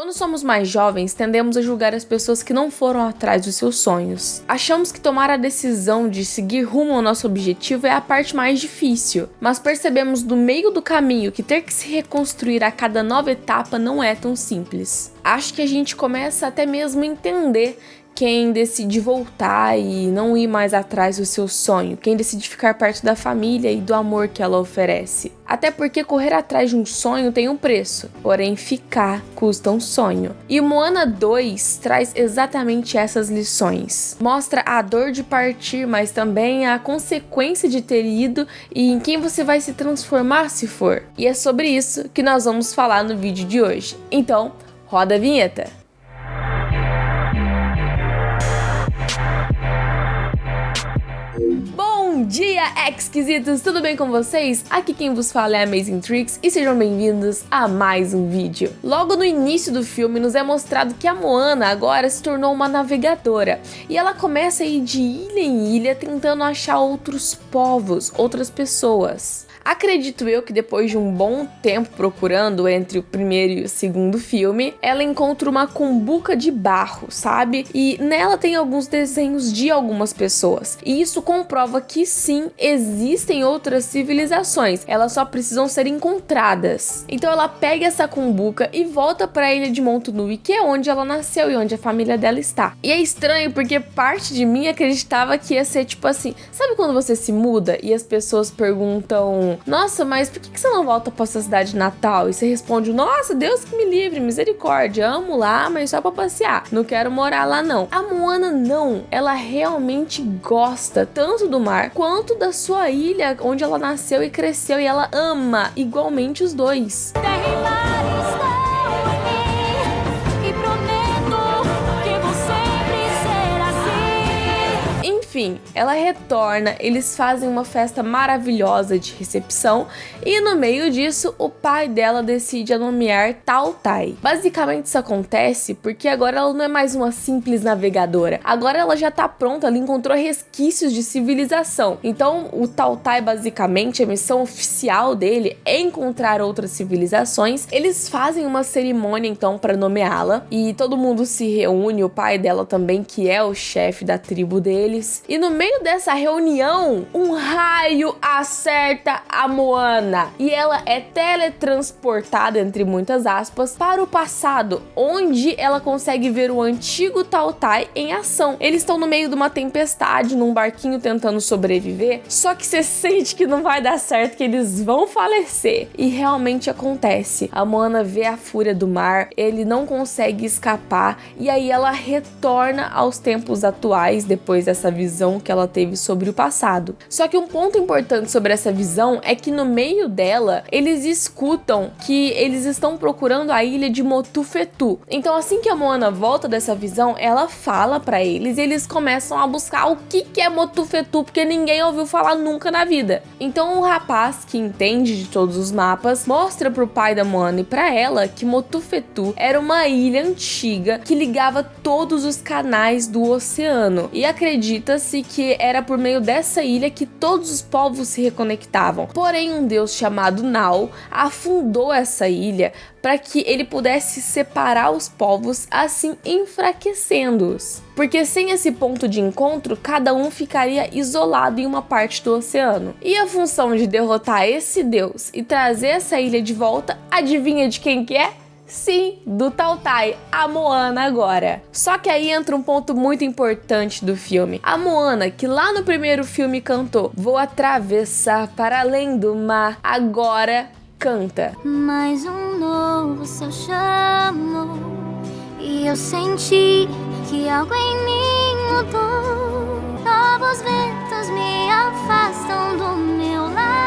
Quando somos mais jovens, tendemos a julgar as pessoas que não foram atrás dos seus sonhos. Achamos que tomar a decisão de seguir rumo ao nosso objetivo é a parte mais difícil, mas percebemos no meio do caminho que ter que se reconstruir a cada nova etapa não é tão simples. Acho que a gente começa até mesmo a entender quem decide voltar e não ir mais atrás do seu sonho, quem decide ficar perto da família e do amor que ela oferece. Até porque correr atrás de um sonho tem um preço, porém ficar custa um sonho. E Moana 2 traz exatamente essas lições. Mostra a dor de partir, mas também a consequência de ter ido e em quem você vai se transformar se for. E é sobre isso que nós vamos falar no vídeo de hoje. Então, roda a vinheta! Bom dia, exquisitos! Tudo bem com vocês? Aqui quem vos fala é Amazing Tricks e sejam bem-vindos a mais um vídeo. Logo no início do filme nos é mostrado que a Moana agora se tornou uma navegadora e ela começa a ir de ilha em ilha tentando achar outros povos, outras pessoas. Acredito eu que depois de um bom tempo procurando entre o primeiro e o segundo filme, ela encontra uma cumbuca de barro, sabe? E nela tem alguns desenhos de algumas pessoas. E isso comprova que sim, existem outras civilizações. Elas só precisam ser encontradas. Então ela pega essa cumbuca e volta para a ilha de Motunui, que é onde ela nasceu e onde a família dela está. E é estranho porque parte de mim acreditava que ia ser tipo assim, sabe quando você se muda e as pessoas perguntam: nossa, mas por que você não volta pra sua cidade natal? E você responde: nossa, Deus que me livre, misericórdia, amo lá, mas só pra passear, não quero morar lá não. A Moana não, ela realmente gosta tanto do mar quanto da sua ilha onde ela nasceu e cresceu, e ela ama igualmente os dois. Enfim, ela retorna, eles fazem uma festa maravilhosa de recepção e no meio disso o pai dela decide a nomear Tautai. Basicamente isso acontece porque agora ela não é mais uma simples navegadora, agora ela já tá pronta, ela encontrou resquícios de civilização. Então o Tautai, basicamente a missão oficial dele é encontrar outras civilizações. Eles fazem uma cerimônia então para nomeá-la e todo mundo se reúne, o pai dela também, que é o chefe da tribo deles. E no meio dessa reunião, um raio acerta a Moana e ela é teletransportada, entre muitas aspas, para o passado, onde ela consegue ver o antigo Tautai em ação. Eles estão no meio de uma tempestade, num barquinho tentando sobreviver, só que você sente que não vai dar certo, que eles vão falecer. E realmente acontece. A Moana vê a fúria do mar, ele não consegue escapar e aí ela retorna aos tempos atuais depois dessa visão que ela teve sobre o passado. Só que um ponto importante sobre essa visão é que no meio dela, eles escutam que eles estão procurando a ilha de Motufetu. Então assim que a Moana volta dessa visão, ela fala pra eles e eles começam a buscar o que é Motufetu, porque ninguém ouviu falar nunca na vida. Então o rapaz, que entende de todos os mapas, mostra pro pai da Moana e pra ela que Motufetu era uma ilha antiga que ligava todos os canais do oceano e acredita-se que era por meio dessa ilha que todos os povos se reconectavam. Porém, um deus chamado Nau afundou essa ilha para que ele pudesse separar os povos, assim enfraquecendo-os. Porque sem esse ponto de encontro, cada um ficaria isolado em uma parte do oceano. E a função de derrotar esse deus e trazer essa ilha de volta, adivinha de quem que é? Sim, do Tautai, a Moana agora. Só que aí entra um ponto muito importante do filme. A Moana, que lá no primeiro filme cantou "Vou atravessar para além do mar", agora canta "Mais um novo céu chamou e eu senti que algo em mim mudou. Novos ventos me afastam do meu lar".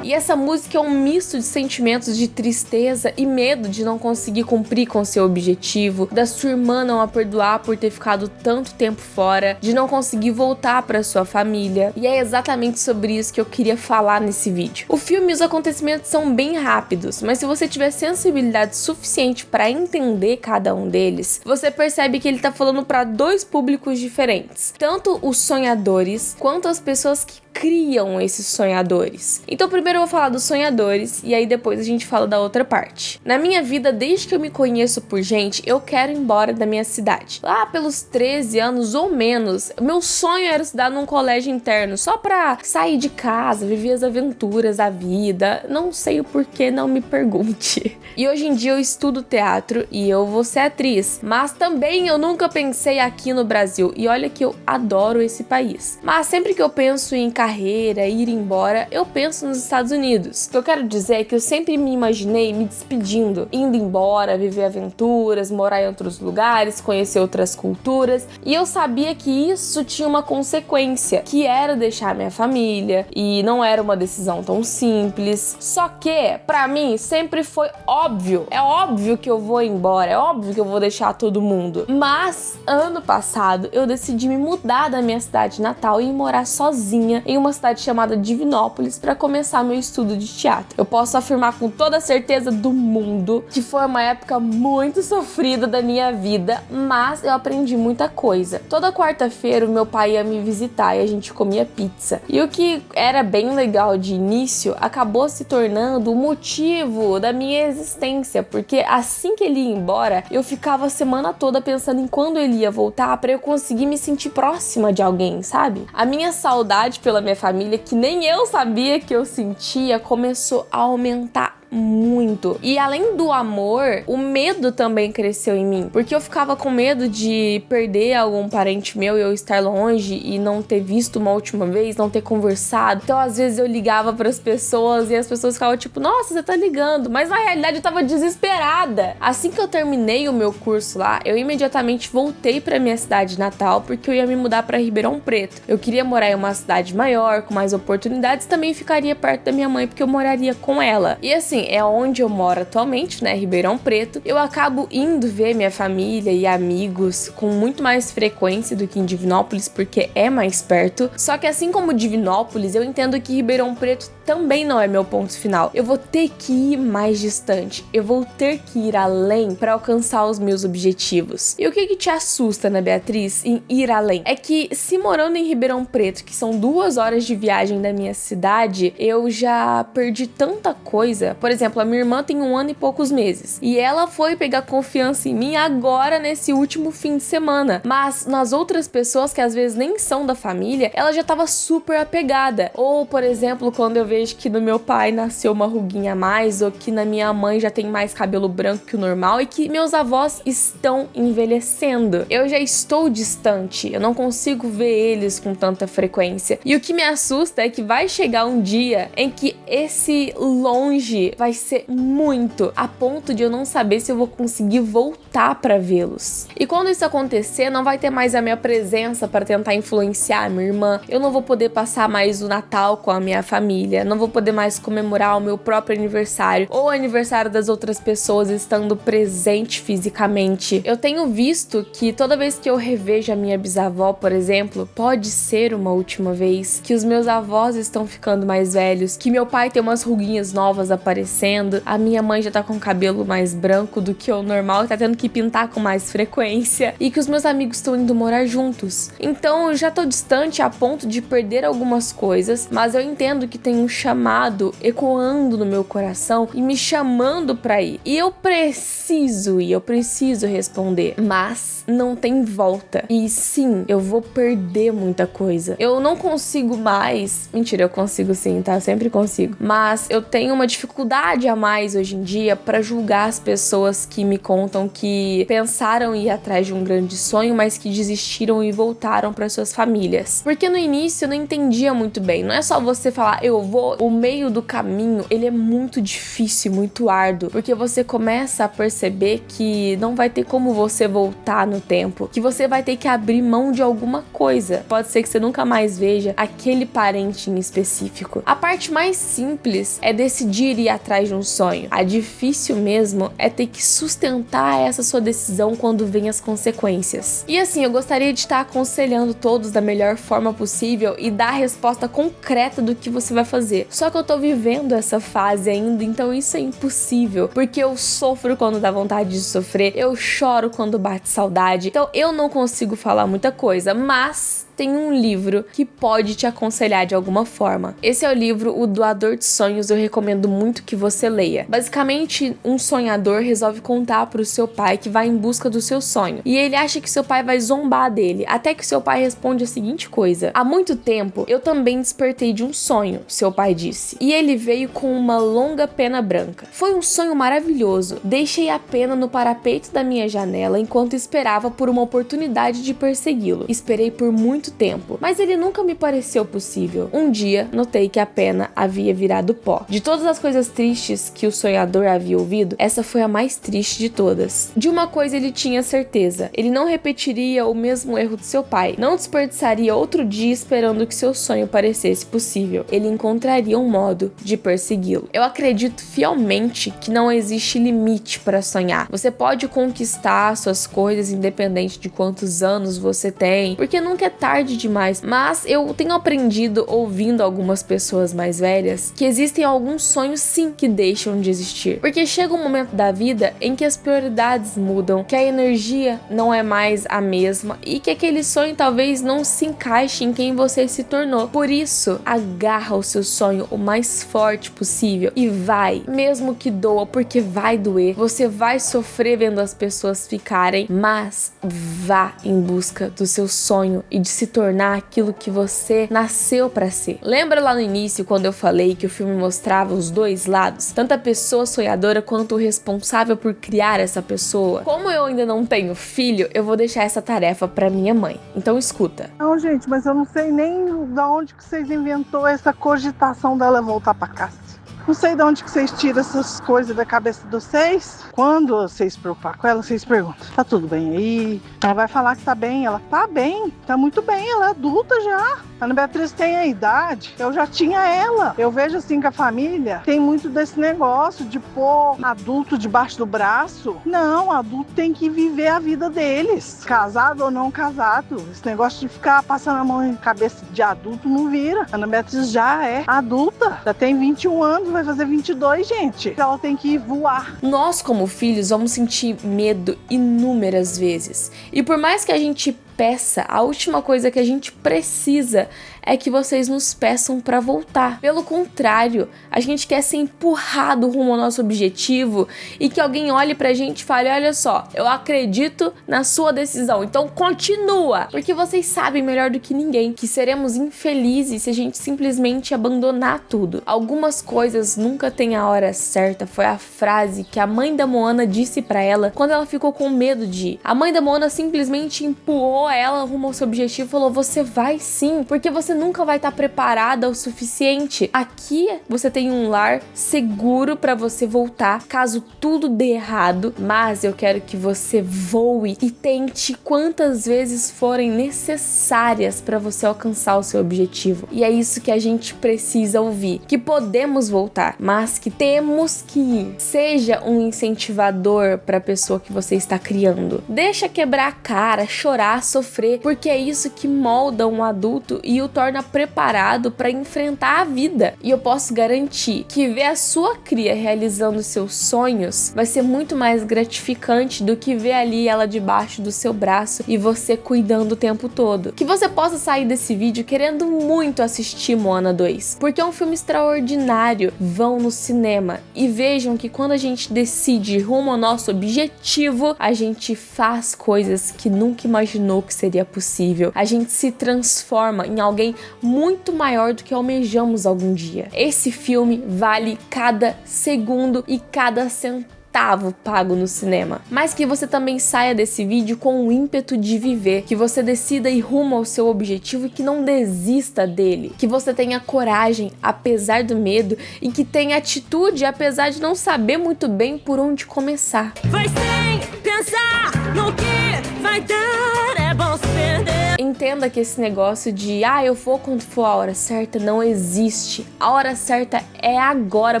E essa música é um misto de sentimentos de tristeza e medo de não conseguir cumprir com seu objetivo, da sua irmã não a perdoar por ter ficado tanto tempo fora, de não conseguir voltar para sua família. E é exatamente sobre isso que eu queria falar nesse vídeo. O filme e os acontecimentos são bem rápidos, mas se você tiver sensibilidade suficiente para entender cada um deles, você percebe que ele tá falando para dois públicos diferentes, tanto os sonhadores quanto as pessoas que criam esses sonhadores. Então primeiro eu vou falar dos sonhadores e aí depois a gente fala da outra parte. Na minha vida, desde que eu me conheço por gente, eu quero ir embora da minha cidade. Lá pelos 13 anos ou menos, meu sonho era estudar num colégio interno, só pra sair de casa, viver as aventuras da vida. Não sei o porquê, não me pergunte. E hoje em dia eu estudo teatro e eu vou ser atriz, mas também eu nunca pensei aqui no Brasil. E olha que eu adoro esse país. Mas sempre que eu penso em carreira, ir embora, eu penso nos Estados Unidos. O que eu quero dizer é que eu sempre me imaginei me despedindo, indo embora, viver aventuras, morar em outros lugares, conhecer outras culturas. E eu sabia que isso tinha uma consequência, que era deixar minha família, e não era uma decisão tão simples. Só que, pra mim, sempre foi óbvio. É óbvio que eu vou embora, é óbvio que eu vou deixar todo mundo. Mas, ano passado, eu decidi me mudar da minha cidade natal e ir morar sozinha em uma cidade chamada Divinópolis para começar meu estudo de teatro. Eu posso afirmar com toda a certeza do mundo que foi uma época muito sofrida da minha vida, mas eu aprendi muita coisa. Toda quarta-feira o meu pai ia me visitar e a gente comia pizza. E o que era bem legal de início acabou se tornando o motivo da minha existência, porque assim que ele ia embora, eu ficava a semana toda pensando em quando ele ia voltar para eu conseguir me sentir próxima de alguém, sabe? A minha saudade pela minha família, que nem eu sabia que eu sentia, começou a aumentar muito. E além do amor, o medo também cresceu em mim, porque eu ficava com medo de perder algum parente meu e eu estar longe e não ter visto uma última vez, não ter conversado. Então às vezes eu ligava para as pessoas e as pessoas ficavam tipo, nossa, você tá ligando, mas na realidade eu tava desesperada. Assim que eu terminei o meu curso lá, eu imediatamente voltei para minha cidade natal, porque eu ia me mudar para Ribeirão Preto. Eu queria morar em uma cidade maior, com mais oportunidades, também ficaria perto da minha mãe, porque eu moraria com ela. E assim, é onde eu moro atualmente, né, Ribeirão Preto. Eu acabo indo ver minha família e amigos com muito mais frequência do que em Divinópolis, porque é mais perto. Só que assim como Divinópolis, eu entendo que Ribeirão Preto também não é meu ponto final. Eu vou ter que ir mais distante. Eu vou ter que ir além para alcançar os meus objetivos. E o que te assusta, né, Beatriz, em ir além? É que se morando em Ribeirão Preto, que são 2 horas de viagem da minha cidade, eu já perdi tanta coisa. Por exemplo, a minha irmã tem 1 ano e poucos meses. E ela foi pegar confiança em mim agora nesse último fim de semana. Mas nas outras pessoas que às vezes nem são da família, ela já tava super apegada. Ou, por exemplo, quando eu vejo que no meu pai nasceu uma ruguinha a mais, ou que na minha mãe já tem mais cabelo branco que o normal, e que meus avós estão envelhecendo. Eu já estou distante, eu não consigo ver eles com tanta frequência. E o que me assusta é que vai chegar um dia em que esse longe vai ser muito, a ponto de eu não saber se eu vou conseguir voltar para vê-los. E quando isso acontecer, não vai ter mais a minha presença para tentar influenciar a minha irmã. Eu não vou poder passar mais o Natal com a minha família, não vou poder mais comemorar o meu próprio aniversário ou o aniversário das outras pessoas estando presente fisicamente. Eu tenho visto que toda vez que eu revejo a minha bisavó, por exemplo, pode ser uma última vez, que os meus avós estão ficando mais velhos, que meu pai tem umas ruguinhas novas aparecendo, a minha mãe já tá com o cabelo mais branco do que o normal, tá tendo que pintar com mais frequência, e que os meus amigos estão indo morar juntos. Então eu já tô distante a ponto de perder algumas coisas, mas eu entendo que tem um chamado ecoando no meu coração e me chamando pra ir. E eu preciso ir, eu preciso responder, mas não tem volta. E sim, eu vou perder muita coisa. Eu não consigo mais, mentira, eu consigo sim, tá? Eu sempre consigo. Mas eu tenho uma dificuldade a mais hoje em dia pra julgar as pessoas que me contam que pensaram em ir atrás de um grande sonho, mas que desistiram e voltaram para suas famílias. Porque no início eu não entendia muito bem. Não é só você falar, eu vou, o meio do caminho, ele é muito difícil, muito árduo, porque você começa a perceber que não vai ter como você voltar no tempo, que você vai ter que abrir mão de alguma coisa. Pode ser que você nunca mais veja aquele parente em específico. A parte mais simples é decidir ir atrás de um sonho. A difícil mesmo é ter que sustentar essa sua decisão quando vem as consequências. E assim, eu gostaria de estar aconselhando todos da melhor forma possível e dar a resposta concreta do que você vai fazer. Só que eu tô vivendo essa fase ainda, então isso é impossível, porque eu sofro quando dá vontade de sofrer, eu choro quando bate saudade, então eu não consigo falar muita coisa, mas tem um livro que pode te aconselhar de alguma forma. Esse é o livro O Doador de Sonhos, eu recomendo muito que você leia. Basicamente, um sonhador resolve contar pro seu pai que vai em busca do seu sonho. E ele acha que seu pai vai zombar dele, até que seu pai responde a seguinte coisa: há muito tempo, eu também despertei de um sonho, seu pai disse. E ele veio com uma longa pena branca. Foi um sonho maravilhoso. Deixei a pena no parapeito da minha janela enquanto esperava por uma oportunidade de persegui-lo. Esperei por muito tempo, mas ele nunca me pareceu possível. Um dia, notei que a pena havia virado pó. De todas as coisas tristes que o sonhador havia ouvido, essa foi a mais triste de todas. De uma coisa ele tinha certeza: ele não repetiria o mesmo erro de seu pai. Não desperdiçaria outro dia esperando que seu sonho parecesse possível. Ele encontraria um modo de persegui-lo. Eu acredito fielmente que não existe limite para sonhar. Você pode conquistar suas coisas independente de quantos anos você tem, porque nunca é tarde demais. Mas eu tenho aprendido, ouvindo algumas pessoas mais velhas, que existem alguns sonhos sim que deixam de existir. Porque chega um momento da vida em que as prioridades mudam, que a energia não é mais a mesma e que aquele sonho talvez não se encaixe em quem você se tornou. Por isso, agarra o seu sonho o mais forte possível e vai, mesmo que doa, porque vai doer. Você vai sofrer vendo as pessoas ficarem, mas vá em busca do seu sonho e de se tornar aquilo que você nasceu para ser. Lembra lá no início quando eu falei que o filme mostrava os dois lados? Tanto a pessoa sonhadora quanto o responsável por criar essa pessoa. Como eu ainda não tenho filho, eu vou deixar essa tarefa para minha mãe. Então escuta. Não, gente, mas eu não sei nem da onde que vocês inventou essa cogitação dela voltar para casa. Não sei de onde que vocês tiram essas coisas da cabeça de vocês. Quando vocês se preocupar com ela, vocês perguntam: tá tudo bem aí? Ela vai falar que tá bem. Ela tá bem, tá muito bem. Ela é adulta já. A Ana Beatriz tem a idade. Eu já tinha ela. Eu vejo assim que a família tem muito desse negócio de pôr adulto debaixo do braço. Não, adulto tem que viver a vida deles. Casado ou não casado. Esse negócio de ficar passando a mão em cabeça de adulto não vira. A Ana Beatriz já é adulta. Já tem 21 anos. Vai fazer 22, gente. Ela tem que voar. Nós, como filhos, vamos sentir medo inúmeras vezes. E por mais que a gente peça, a última coisa que a gente precisa é que vocês nos peçam para voltar. Pelo contrário, a gente quer ser empurrado rumo ao nosso objetivo e que alguém olhe pra gente e fale: olha só, eu acredito na sua decisão, então continua. Porque vocês sabem melhor do que ninguém que seremos infelizes se a gente simplesmente abandonar tudo. Algumas coisas nunca têm a hora certa, foi a frase que a mãe da Moana disse pra ela quando ela ficou com medo de ir. A mãe da Moana simplesmente empurrou ela rumo ao seu objetivo e falou: você vai sim, porque você nunca vai estar preparada o suficiente. Aqui você tem um lar seguro para você voltar caso tudo dê errado, mas eu quero que você voe e tente quantas vezes forem necessárias para você alcançar o seu objetivo. E é isso que a gente precisa ouvir, que podemos voltar, mas que temos que ir. Seja um incentivador para a pessoa que você está criando. Deixa quebrar a cara, chorar, sofrer, porque é isso que molda um adulto e o torna preparado para enfrentar a vida. E eu posso garantir que ver a sua cria realizando seus sonhos vai ser muito mais gratificante do que ver ali ela debaixo do seu braço e você cuidando o tempo todo. Que você possa sair desse vídeo querendo muito assistir Moana 2, porque é um filme extraordinário. Vão no cinema e vejam que quando a gente decide rumo ao nosso objetivo, a gente faz coisas que nunca imaginou que seria possível. A gente se transforma em alguém muito maior do que almejamos algum dia. Esse filme vale cada segundo e cada centavo pago no cinema. Mas que você também saia desse vídeo com o ímpeto de viver, que você decida ir rumo ao seu objetivo e que não desista dele, que você tenha coragem apesar do medo e que tenha atitude apesar de não saber muito bem por onde começar. Vai sem pensar no que vai dar, é bom se perder. Entenda que esse negócio de eu vou quando for a hora certa não existe. A hora certa é agora,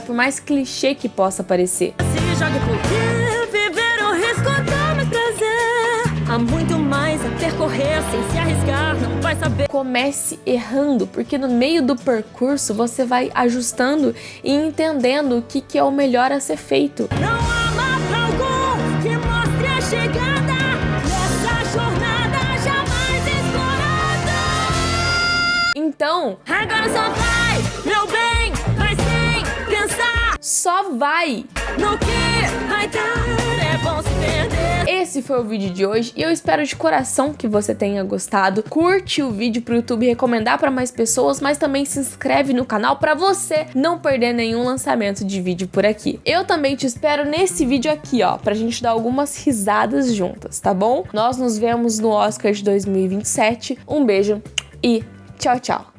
por mais clichê que possa parecer. Se jogue porque viver o risco dá mais prazer. Há muito mais a percorrer, sem se arriscar, não vai saber. Comece errando, porque no meio do percurso você vai ajustando e entendendo o que é o melhor a ser feito. Não há mapa algum que mostre a chegada nessa jornada jamais explorada. Então, Agora só vai, meu bem, vai sem pensar só vai! no que vai dar, é bom se perder. Esse foi o vídeo de hoje e eu espero de coração que você tenha gostado. Curte o vídeo pro YouTube recomendar para mais pessoas, mas também se inscreve no canal para você não perder nenhum lançamento de vídeo por aqui. Eu também te espero nesse vídeo aqui, ó, pra gente dar algumas risadas juntas, tá bom? Nós nos vemos no Oscar de 2027. Um beijo e tchau, tchau!